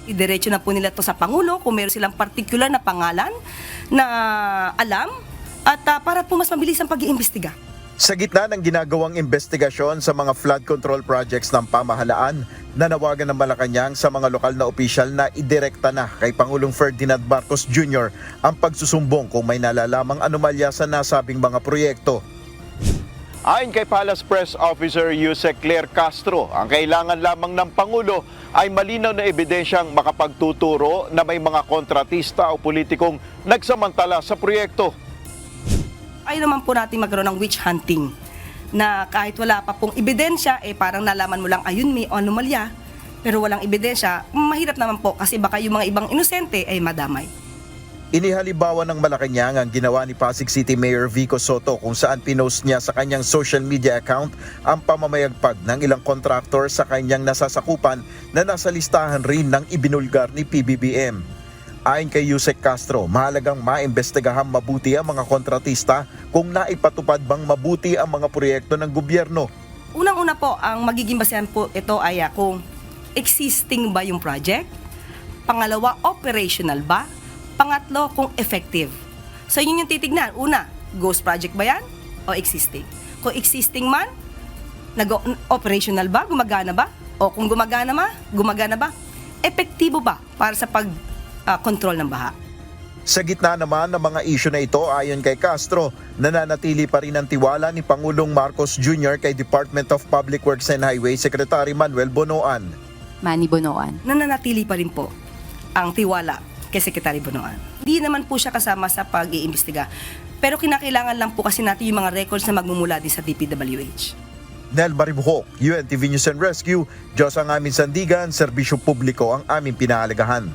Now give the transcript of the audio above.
Idiretso na po nila to sa Pangulo kung meron silang particular na pangalan na alam at para po mas mabilis ang pag-iimbestiga. Sa gitna ng ginagawang investigasyon sa mga flood control projects ng pamahalaan, nanawagan ng Malacanang sa mga lokal na opisyal na idirekta na kay Pangulong Ferdinand Marcos Jr. ang pagsusumbong kung may nalalamang anomalya sa nasabing mga proyekto. Ayon kay Palace Press Officer Yusek Claire Castro, ang kailangan lamang ng Pangulo ay malinaw na ebidensyang makapagtuturo na may mga kontratista o politikong nagsamantala sa proyekto. Ayaw naman po natin magkaroon ng witch hunting na kahit wala pa pong ebidensya, parang nalaman mo lang ayun may anomalya, pero walang ebidensya, mahirap naman po kasi baka yung mga ibang inosente ay madamay. Inihalibawan ng Malacanang ang ginawa ni Pasig City Mayor Vico Soto kung saan pinost niya sa kanyang social media account ang pamamayagpag ng ilang kontraktor sa kanyang nasasakupan na nasa listahan rin ng ibinulgar ni PBBM. Ayon kay Yusek Castro, mahalagang maimbestigahang mabuti ang mga kontratista kung naipatupad bang mabuti ang mga proyekto ng gobyerno. Unang-una po, ang magiging basehan po ito ay kung existing ba yung project, pangalawa, operational ba, pangatlo, kung effective. So yun yung titignan. Una, ghost project ba yan o existing? Kung existing man, operational ba, gumagana ba? O kung gumagana ba, epektibo ba para sa pag-control ng baha? Sa gitna naman ng mga isyu na ito, ayon kay Castro, nananatili pa rin ang tiwala ni Pangulong Marcos Jr. kay Department of Public Works and Highways Secretary Manuel Bonoan. Manny Bonoan. Nananatili pa rin po ang tiwala kay Secretary Bonoan. Hindi naman po siya kasama sa pag-iimbestiga. Pero kinakailangan lang po kasi natin yung mga records na magmumula din sa DPWH. Nel Maribuhok, UNTV News and Rescue, Diyos ang aming sandigan, serbisyo publiko ang aming pinahalagahan.